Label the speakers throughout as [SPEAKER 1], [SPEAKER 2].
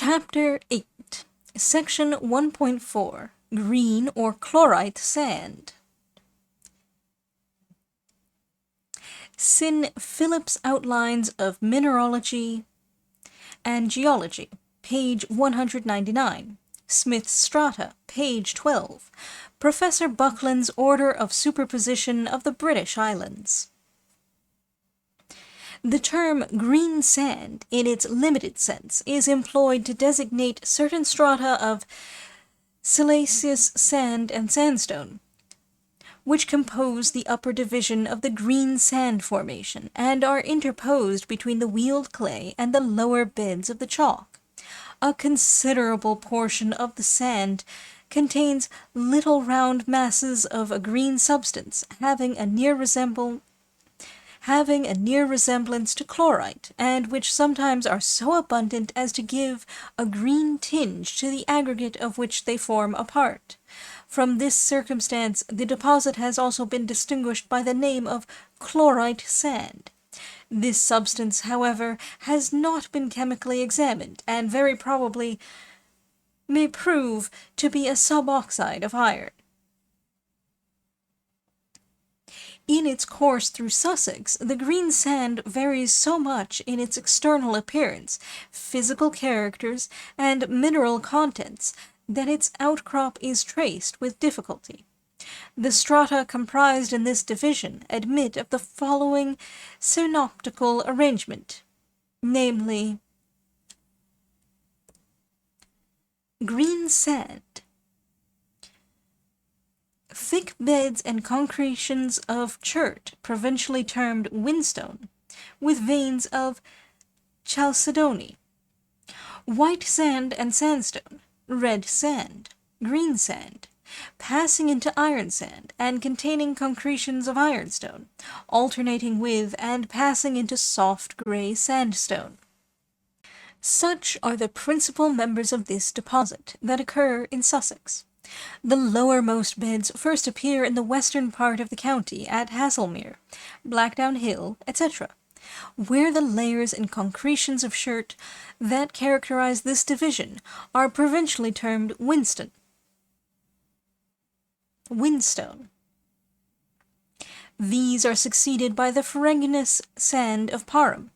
[SPEAKER 1] Chapter 8, Section 1.4, Green or Chlorite Sand. Sin Phillips' Outlines of Mineralogy and Geology, page 199. Smith's Strata, page 12. Professor Buckland's Order of Superposition of the British Islands. The term green sand, in its limited sense, is employed to designate certain strata of siliceous sand and sandstone, which compose the upper division of the green sand formation, and are interposed between the wheeled clay and the lower beds of the chalk. A considerable portion of the sand contains little round masses of a green substance, having a near resemblance to chlorite, and which sometimes are so abundant as to give a green tinge to the aggregate of which they form a part. From this circumstance the deposit has also been distinguished by the name of chlorite sand. This substance, however, has not been chemically examined, and very probably may prove to be a suboxide of iron. In its course through Sussex, the green sand varies so much in its external appearance, physical characters, and mineral contents that its outcrop is traced with difficulty. The strata comprised in this division admit of the following synoptical arrangement, namely: green sand, thick beds and concretions of chert, provincially termed whinstone, with veins of chalcedony; white sand and sandstone, red sand, green sand, passing into iron sand, and containing concretions of ironstone, alternating with and passing into soft grey sandstone. Such are the principal members of this deposit that occur in Sussex. The lowermost beds first appear in the western part of the county at Haslemere, Blackdown Hill, etc., where the layers and concretions of chert that characterize this division are provincially termed whinstone. These are succeeded by the ferruginous sand of Parham,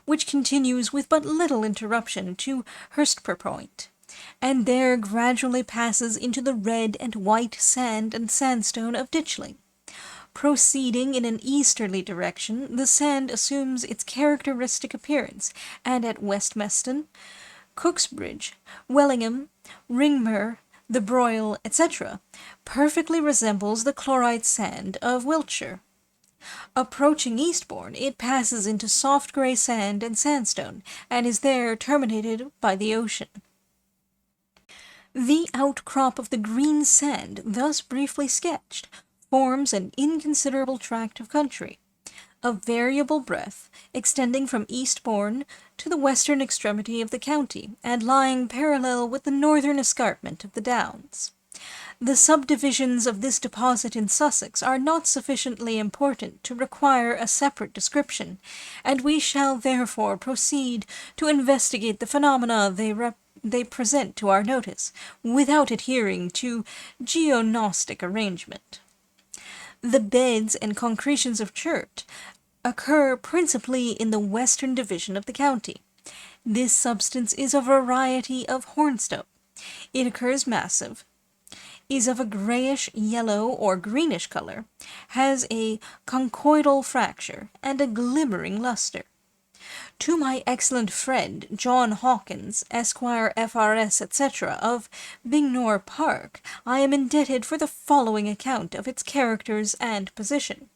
[SPEAKER 1] which continues with but little interruption to Hurstpurpoint, and there gradually passes into the red and white sand and sandstone of Ditchling. Proceeding in an easterly direction, the sand assumes its characteristic appearance, and at Westmeston, Cooksbridge, Wellingham, Ringmer, the Broyle, etc., perfectly resembles the chlorite sand of Wiltshire. Approaching Eastbourne, it passes into soft grey sand and sandstone, and is there terminated by the ocean. The outcrop of the green sand, thus briefly sketched, forms an inconsiderable tract of country, of variable breadth, extending from Eastbourne to the western extremity of the county, and lying parallel with the northern escarpment of the Downs. The subdivisions of this deposit in Sussex are not sufficiently important to require a separate description, and we shall therefore proceed to investigate the phenomena they present to our notice, without adhering to geognostic arrangement. The beds and concretions of chert occur principally in the western division of the county. This substance is a variety of hornstone. It occurs massive, is of a greyish, yellow, or greenish color, has a conchoidal fracture, and a glimmering lustre. To my excellent friend John Hawkins, Esquire, F.R.S., etc., of Bignor Park, I am indebted for the following account of its characters and position.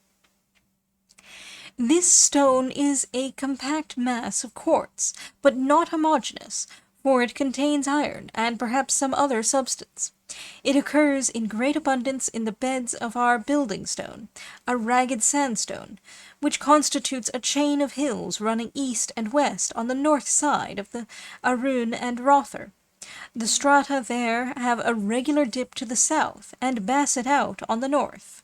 [SPEAKER 1] This stone is a compact mass of quartz, but not homogeneous, for it contains iron, and perhaps some other substance. It occurs in great abundance in the beds of our building stone, a ragged sandstone, which constitutes a chain of hills running east and west on the north side of the Arun and Rother. The strata there have a regular dip to the south, and Basset out on the north.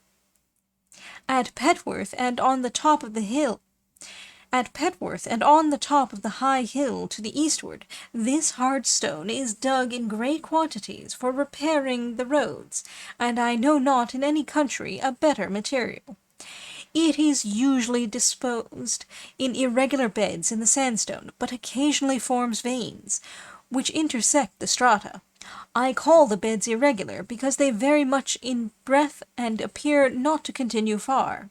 [SPEAKER 1] At Petworth, and on the top of the hill, At Petworth and on the top of the high hill to the eastward, this hard stone is dug in great quantities for repairing the roads, and I know not in any country a better material. It is usually disposed in irregular beds in the sandstone, but occasionally forms veins, which intersect the strata. I call the beds irregular because they vary much in breadth and appear not to continue far.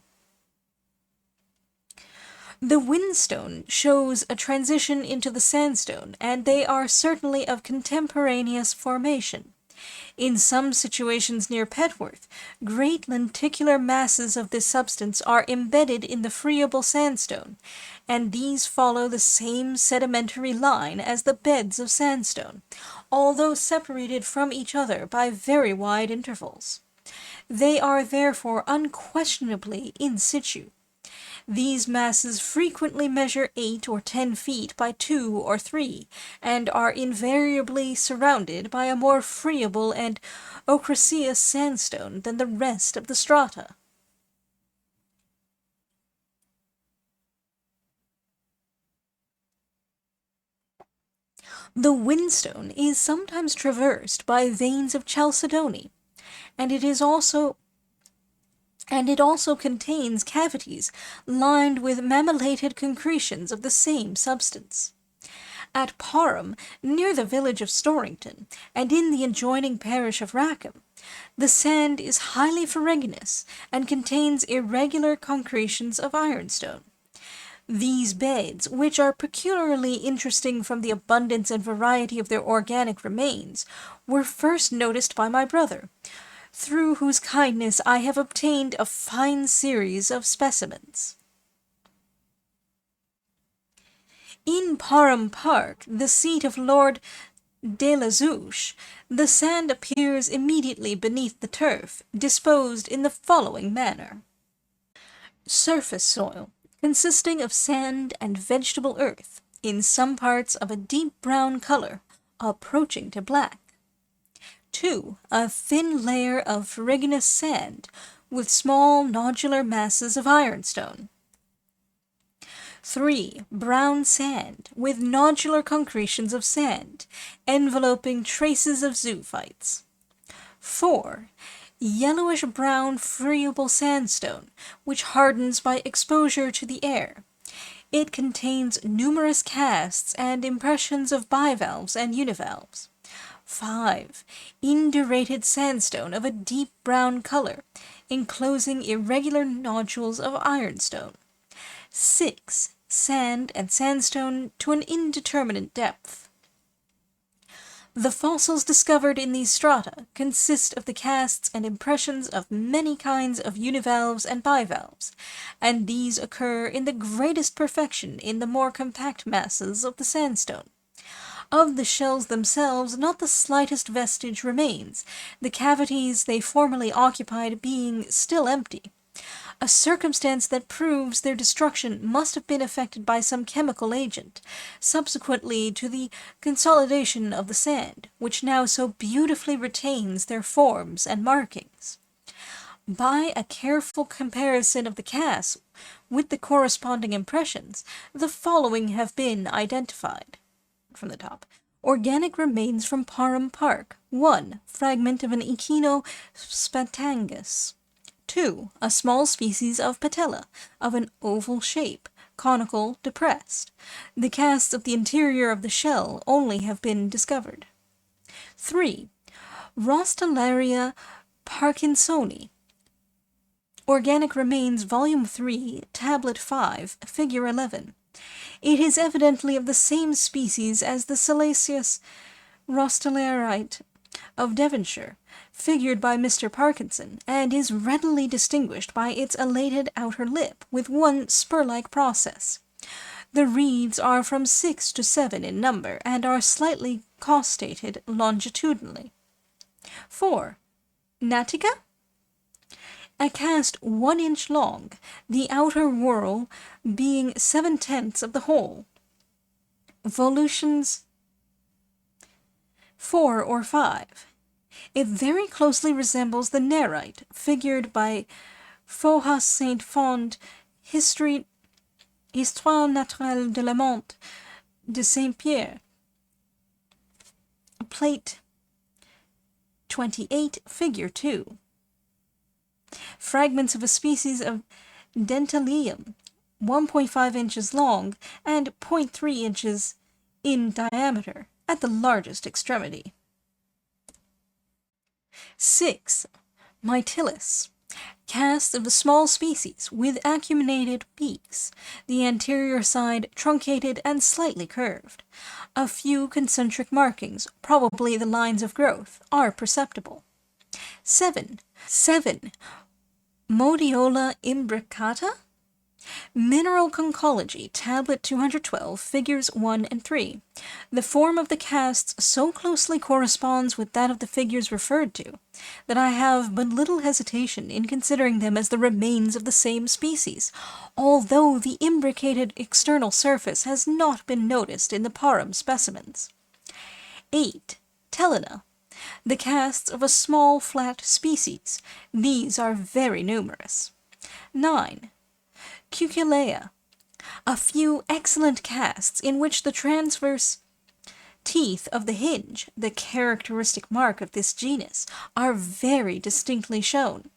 [SPEAKER 1] The whinstone shows a transition into the sandstone, and they are certainly of contemporaneous formation. In some situations near Petworth, great lenticular masses of this substance are embedded in the friable sandstone, and these follow the same sedimentary line as the beds of sandstone, although separated from each other by very wide intervals. They are therefore unquestionably in situ. These masses frequently measure 8 or 10 feet by 2 or 3, and are invariably surrounded by a more friable and ochraceous sandstone than the rest of the strata. The whinstone is sometimes traversed by veins of chalcedony, and it also contains cavities lined with mammillated concretions of the same substance. At Parham, near the village of Storrington, and in the adjoining parish of Rackham, the sand is highly ferruginous, and contains irregular concretions of ironstone. These beds, which are peculiarly interesting from the abundance and variety of their organic remains, were first noticed by my brother, through whose kindness I have obtained a fine series of specimens. In Parham Park, the seat of Lord de la Zouche, the sand appears immediately beneath the turf, disposed in the following manner. Surface soil, consisting of sand and vegetable earth, in some parts of a deep brown color, approaching to black. 2. A thin layer of ferruginous sand, with small nodular masses of ironstone. 3. Brown sand, with nodular concretions of sand, enveloping traces of zoophytes. 4. Yellowish-brown friable sandstone, which hardens by exposure to the air. It contains numerous casts and impressions of bivalves and univalves. 5. Indurated sandstone of a deep brown color, enclosing irregular nodules of ironstone. 6. Sand and sandstone to an indeterminate depth. The fossils discovered in these strata consist of the casts and impressions of many kinds of univalves and bivalves, and these occur in the greatest perfection in the more compact masses of the sandstone. Of the shells themselves not the slightest vestige remains, the cavities they formerly occupied being still empty, a circumstance that proves their destruction must have been effected by some chemical agent, subsequently to the consolidation of the sand, which now so beautifully retains their forms and markings. By a careful comparison of the casts with the corresponding impressions, the following have been identified. From the top. Organic remains from Parham Park. 1. Fragment of an Echinospathangus. 2. A small species of patella, of an oval shape, conical, depressed. The casts of the interior of the shell only have been discovered. 3. Rostellaria parkinsoni. Organic remains, Volume 3, Tablet 5, Figure 11. It is evidently of the same species as the Silesius rostellarite of Devonshire, figured by Mr. Parkinson, and is readily distinguished by its elated outer lip with one spur-like process. The reeds are from 6 to 7 in number, and are slightly caustated longitudinally. 4. Natica? A cast 1 inch long, the outer whorl being 7/10 of the whole. Volutions 4 or 5. It very closely resembles the narite, figured by Faujas Saint Fond, History Histoire naturelle de la Monte de Saint-Pierre, Plate 28, Figure 2. Fragments of a species of Dentalium, 1.5 inches long and 0.3 inches in diameter at the largest extremity. 6. Mytilus. Cast of a small species with acuminated beaks, the anterior side truncated and slightly curved. A few concentric markings, probably the lines of growth, are perceptible. 7. Modiola imbricata? Mineral Conchology, Tablet 212, Figures 1 and 3. The form of the casts so closely corresponds with that of the figures referred to, that I have but little hesitation in considering them as the remains of the same species, although the imbricated external surface has not been noticed in the parum specimens. 8. Telena. The casts of a small flat species. These are very numerous. 9. Cuculea. A few excellent casts in which the transverse teeth of the hinge, the characteristic mark of this genus, are very distinctly shown.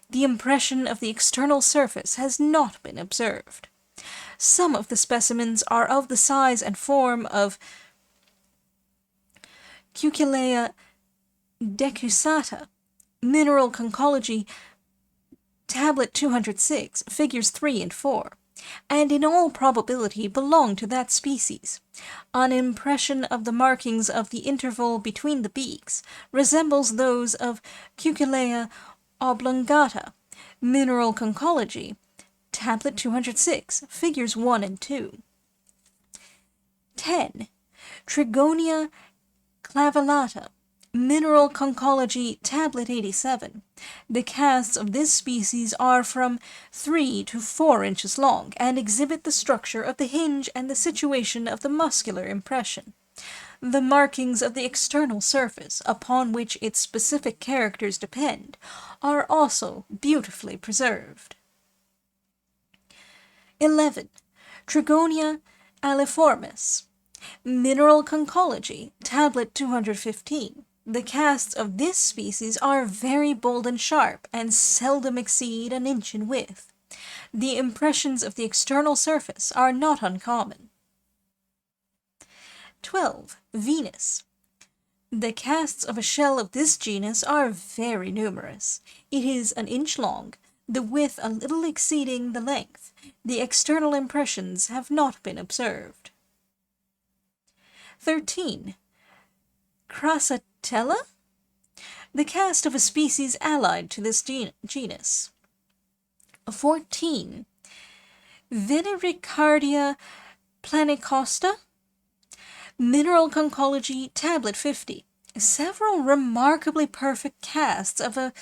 [SPEAKER 1] The impression of the external surface has not been observed. Some of the specimens are of the size and form of Cuculea decusata, Mineral Conchology, Tablet 206, Figures 3 and 4, and in all probability belong to that species. An impression of the markings of the interval between the beaks resembles those of Cuculea oblongata, Mineral Conchology, Tablet 206, Figures 1 and 2. 10. Trigonia clavellata, Mineral Conchology, Tablet 87. The casts of this species are from 3 to 4 inches long, and exhibit the structure of the hinge and the situation of the muscular impression. The markings of the external surface, upon which its specific characters depend, are also beautifully preserved. 11. Trigonia aliformis, Mineral Conchology, Tablet 215. The casts of this species are very bold and sharp, and seldom exceed an inch in width. The impressions of the external surface are not uncommon. 12. Venus. The casts of a shell of this genus are very numerous. It is an inch long, the width a little exceeding the length. The external impressions have not been observed. 13. Crassatella? The cast of a species allied to this genus. 14. Venericardia planicosta? Mineral Conchology, Tablet 50. Several remarkably perfect casts of a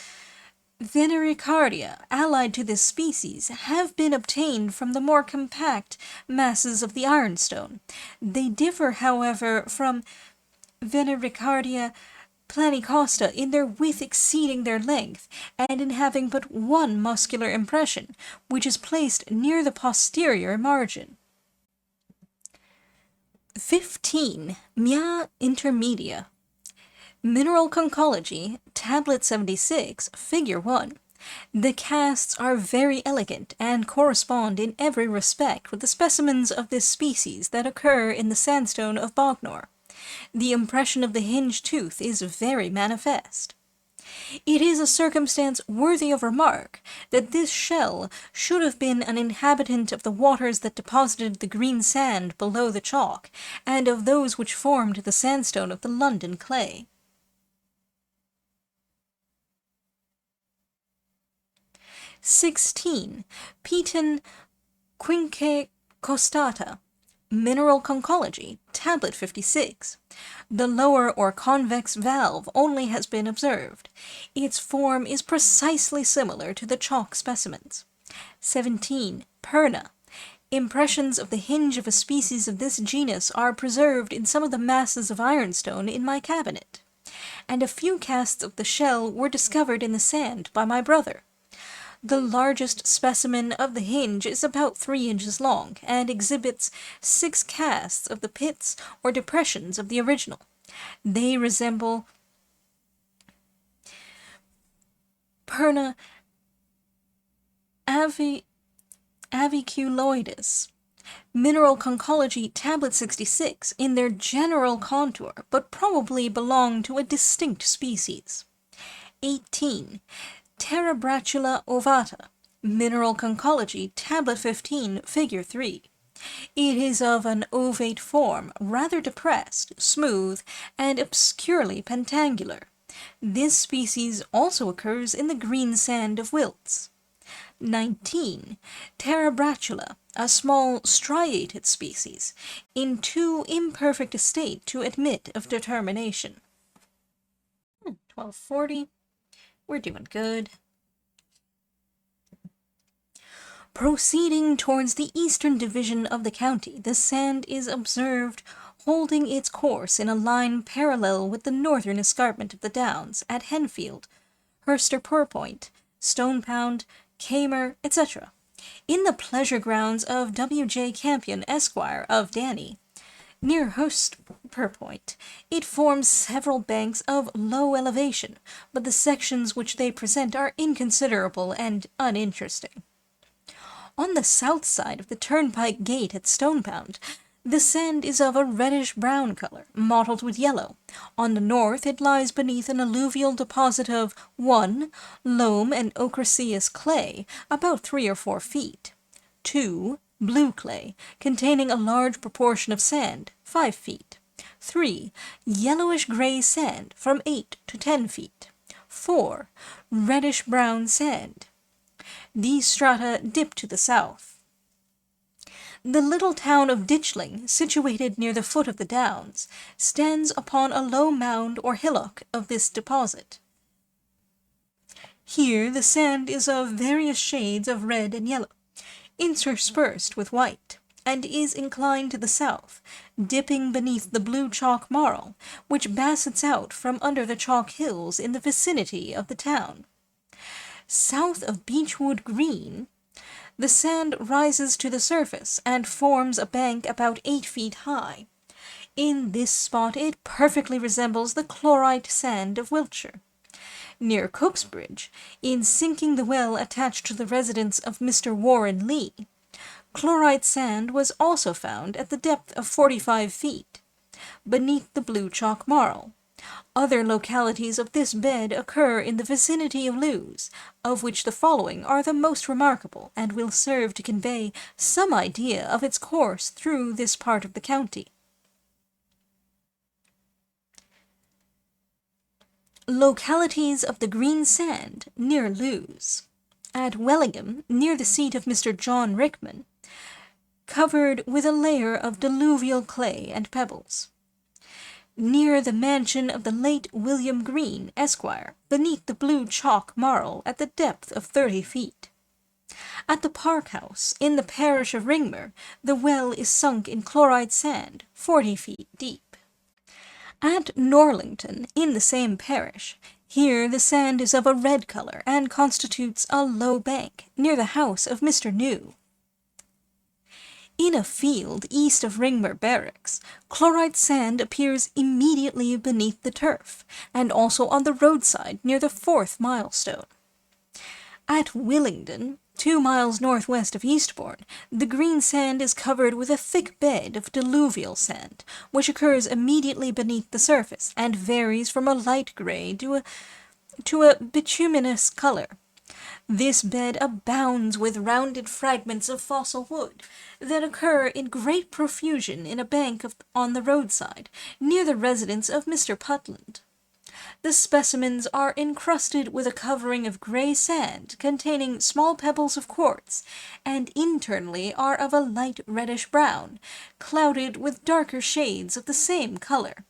[SPEAKER 1] Venericardia allied to this species have been obtained from the more compact masses of the ironstone. They differ, however, from Venericardia planicosta in their width exceeding their length, and in having but one muscular impression, which is placed near the posterior margin. 15. Mia intermedia. Mineral Conchology, Tablet 76, Figure 1. The casts are very elegant, and correspond in every respect with the specimens of this species that occur in the sandstone of Bognor. The impression of the hinged tooth is very manifest. It is a circumstance worthy of remark that this shell should have been an inhabitant of the waters that deposited the green sand below the chalk, and of those which formed the sandstone of the London clay. 16. Piton quinque costata. Mineral Conchology, Tablet 56. The lower or convex valve only has been observed. Its form is precisely similar to the chalk specimens. 17. Perna. Impressions of the hinge of a species of this genus are preserved in some of the masses of ironstone in my cabinet, and a few casts of the shell were discovered in the sand by my brother. The largest specimen of the hinge is about 3 inches long and exhibits 6 casts of the pits or depressions of the original. They resemble Perna aviculoides. Mineral Conchology Tablet 66 in their general contour, but probably belong to a distinct species. 18. Terebratula ovata. Mineral Conchology Tablet 15, Figure 3. It is of an ovate form, rather depressed, smooth, and obscurely pentangular. This species also occurs in the green sand of Wilts. 19. Terebratula, a small striated species, in too imperfect a state to admit of determination. 1240. We're doing good. Proceeding towards the eastern division of the county, the sand is observed holding its course in a line parallel with the northern escarpment of the Downs at Henfield, Hurstpurpoint, Stonepound, Kamer, etc. In the pleasure grounds of W.J. Campion, Esquire, of Danny, near Hurstpurpoint, it forms several banks of low elevation, but the sections which they present are inconsiderable and uninteresting. On the south side of the turnpike gate at Stonepound, the sand is of a reddish-brown color, mottled with yellow. On the north it lies beneath an alluvial deposit of 1. Loam and ochraceous clay, about 3 or 4 feet. 2. Blue clay, containing a large proportion of sand, 5 feet. 3. Yellowish-gray sand, from 8 to 10 feet. 4. Reddish-brown sand. These strata dip to the south. The little town of Ditchling, situated near the foot of the Downs, stands upon a low mound or hillock of this deposit. Here the sand is of various shades of red and yellow, interspersed with white, and is inclined to the south, dipping beneath the blue chalk marl, which baskets out from under the chalk hills in the vicinity of the town. South of Beechwood Green, the sand rises to the surface and forms a bank about 8 feet high. In this spot it perfectly resembles the chlorite sand of Wiltshire. Near Cooksbridge, in sinking the well attached to the residence of Mr. Warren Lee, chlorite sand was also found at the depth of 45 feet, beneath the blue chalk marl. Other localities of this bed occur in the vicinity of Lewes, of which the following are the most remarkable, and will serve to convey some idea of its course through this part of the county. Localities of the green sand near Lewes. At Wellingham, near the seat of Mr. John Rickman, covered with a layer of diluvial clay and pebbles. Near the mansion of the late William Green, Esquire, beneath the blue chalk marl at the depth of 30 feet. At the Park House, in the parish of Ringmer, the well is sunk in chlorite sand, 40 feet deep. At Norlington, in the same parish, here the sand is of a red color and constitutes a low bank, near the house of Mr. New. In a field east of Ringmer Barracks, chlorite sand appears immediately beneath the turf, and also on the roadside near the 4th milestone. At Willingdon, 2 miles northwest of Eastbourne, the green sand is covered with a thick bed of diluvial sand, which occurs immediately beneath the surface, and varies from a light grey to a bituminous color. This bed abounds with rounded fragments of fossil wood that occur in great profusion in a bank on the roadside, near the residence of Mr. Putland. The specimens are encrusted with a covering of grey sand containing small pebbles of quartz, and internally are of a light reddish-brown, clouded with darker shades of the same color.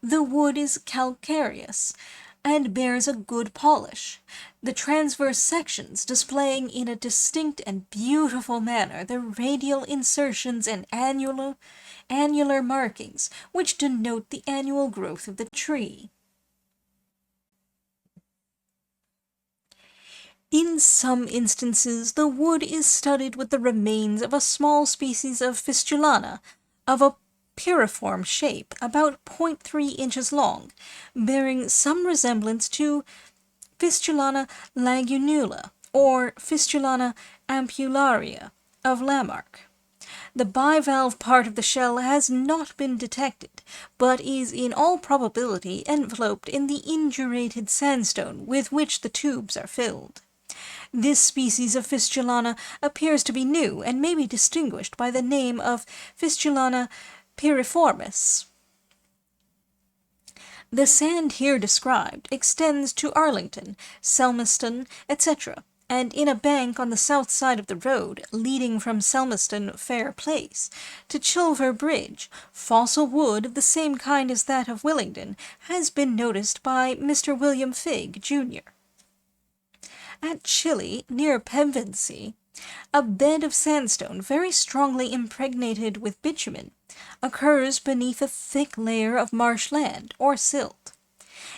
[SPEAKER 1] The wood is calcareous, and bears a good polish, the transverse sections displaying in a distinct and beautiful manner the radial insertions and annular markings which denote the annual growth of the tree. In some instances, the wood is studded with the remains of a small species of fistulana, of a piriform shape, about 0.3 inches long, bearing some resemblance to Fistulana lagunula, or Fistulana ampullaria of Lamarck. The bivalve part of the shell has not been detected, but is in all probability enveloped in the indurated sandstone with which the tubes are filled. This species of Fistulana appears to be new, and may be distinguished by the name of Fistulana piriformis. The sand here described extends to Arlington, Selmeston, etc., and in a bank on the south side of the road leading from Selmeston Fair Place to Chilver Bridge, fossil wood of the same kind as that of Willingdon has been noticed by Mr. William Figg, Jr. At Chile, near Pevensey, a bed of sandstone very strongly impregnated with bitumen occurs beneath a thick layer of marsh land, or silt.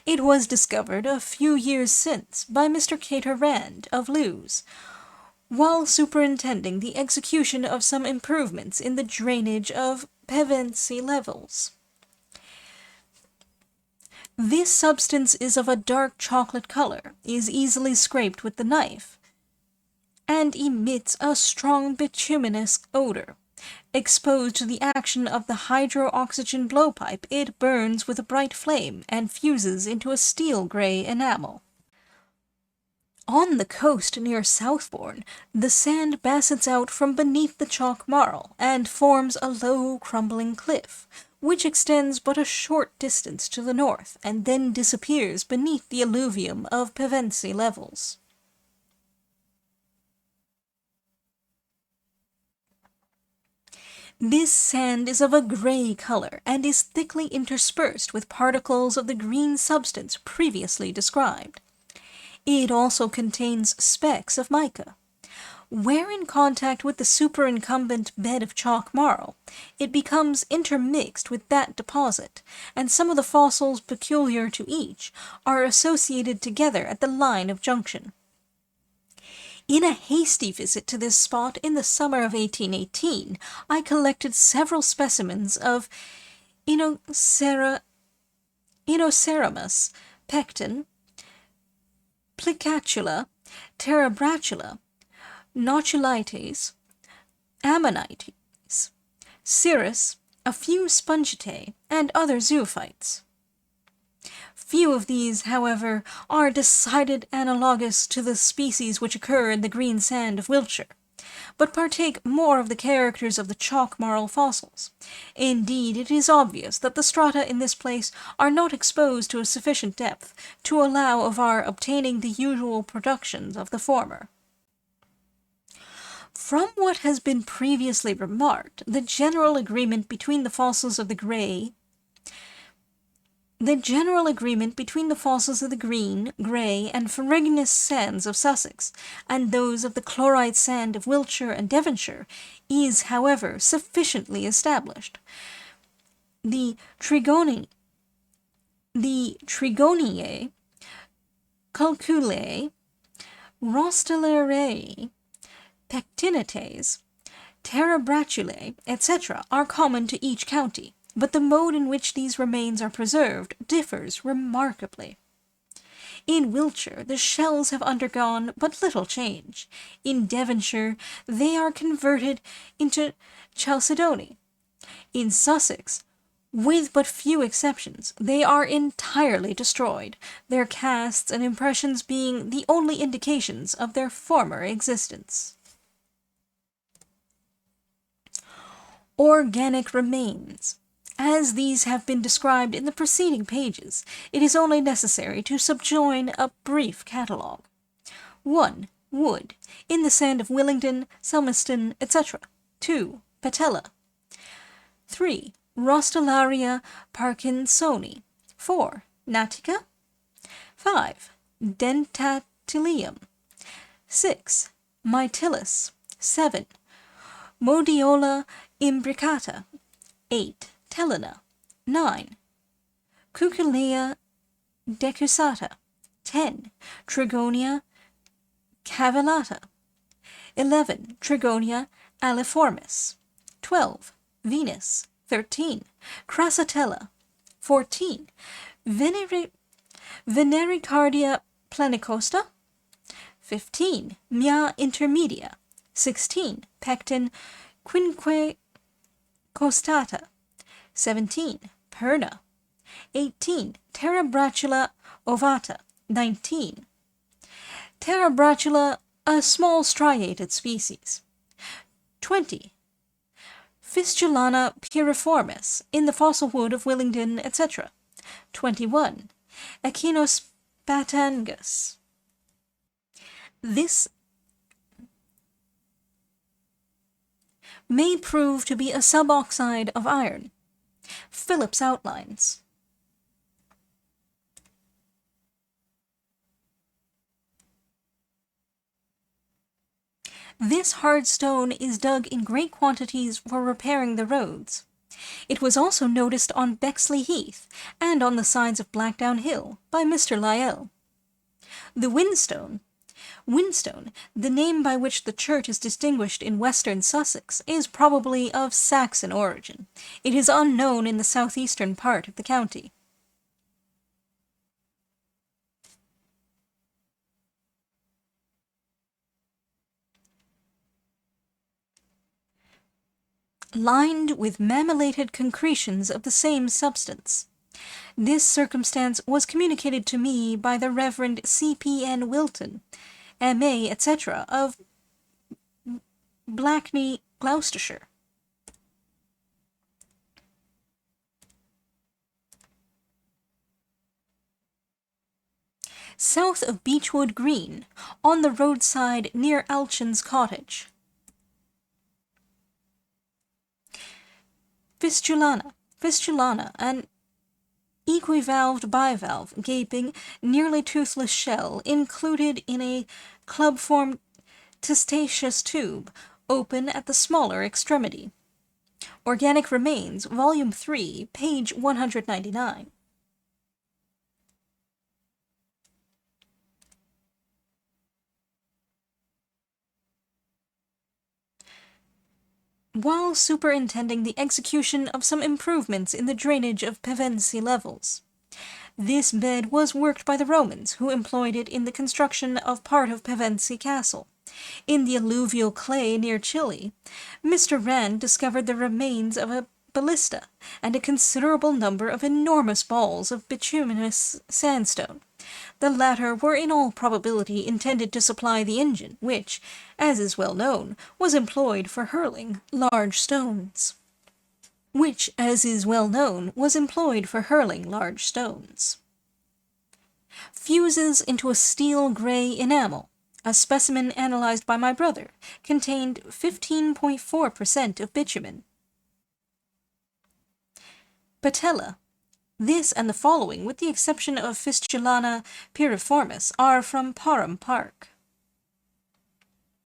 [SPEAKER 1] It was discovered a few years since by Mr. Cater Rand of Lewes, while superintending the execution of some improvements in the drainage of Pevensey levels. This substance is of a dark chocolate color, is easily scraped with the knife, and emits a strong bituminous odor. Exposed to the action of the hydro-oxygen blowpipe, it burns with a bright flame and fuses into a steel-gray enamel. On the coast near Southbourne, the sand basins out from beneath the chalk marl and forms a low, crumbling cliff, which extends but a short distance to the north and then disappears beneath the alluvium of Pevensey levels. This sand is of a gray color and is thickly interspersed with particles of the green substance previously described. It also contains specks of mica. Where in contact with the superincumbent bed of chalk marl, it becomes intermixed with that deposit, and some of the fossils peculiar to each are associated together at the line of junction. In a hasty visit to this spot in the summer of 1818, I collected several specimens of Inoceramus pecten, Plicatula, Terebratula, Noctulites, Ammonites, Cirrus, a few Spongitae, and other zoophytes. Few of these, however, are decided analogous to the species which occur in the green sand of Wiltshire, but partake more of the characters of the chalk marl fossils. Indeed, it is obvious that the strata in this place are not exposed to a sufficient depth to allow of our obtaining the usual productions of the former. From what has been previously remarked, the general agreement between the fossils of the green, grey, and ferruginous sands of Sussex, and those of the chlorite sand of Wiltshire and Devonshire, is, however, sufficiently established. The Trigoniae, Calculae, Rostellariae, Pectinites, Terebratulae, etc., are common to each county, but the mode in which these remains are preserved differs remarkably. In Wiltshire, the shells have undergone but little change. In Devonshire, they are converted into chalcedony. In Sussex, with but few exceptions, they are entirely destroyed, their casts and impressions being the only indications of their former existence. Organic remains. As these have been described in the preceding pages, it is only necessary to subjoin a brief catalogue. 1. Wood, in the sand of Willingdon, Selmeston, etc. 2. Patella. 3. Rostellaria parkinsoni. 4. Natica. 5. Dentatilium. 6. Mytilus. 7. Modiola imbricata. 8. Telena. 9. Cuculea decusata. 10. Trigonia cavellata. 11. Trigonia aliformis. 12. Venus. 13. Crassatella. 14. Venericardia planicosta. 15. Mia intermedia. 16. Pecten quinque costata. 17. Perna. 18. Terebratula ovata. 19. Terebratula, a small striated species. 20. Fistulana piriformis, in the fossil wood of Willingdon, etc. 21. Echinospathangus. This may prove to be a suboxide of iron. Phillips outlines. This hard stone is dug in great quantities for repairing the roads. It was also noticed on Bexley Heath and on the sides of Blackdown Hill by Mr. Lyell. The Whinstone, the name by which the church is distinguished in western Sussex, is probably of Saxon origin. It is unknown in the southeastern part of the county. Lined with mammillated concretions of the same substance. This circumstance was communicated to me by the Reverend C.P.N. Wilton, M.A., etc., of Blackney, Gloucestershire. South of Beechwood Green, on the roadside near Alchin's cottage. Fistulana, an equivalved bivalve, gaping, nearly toothless shell, included in a club-formed testaceous tube, open at the smaller extremity. Organic Remains, Volume 3, page 199. While superintending the execution of some improvements in the drainage of Pevensey levels. This bed was worked by the Romans, who employed it in the construction of part of Pevensey Castle. In the alluvial clay near Chile, Mr. Rand discovered the remains of a ballista and a considerable number of enormous balls of bituminous sandstone. The latter were in all probability intended to supply the engine, which, as is well known, was employed for hurling large stones. Fuses into a steel-gray enamel, a specimen analyzed by my brother, contained 15.4% of bitumen. Patella. This and the following, with the exception of Fistulana piriformis, are from Parham Park.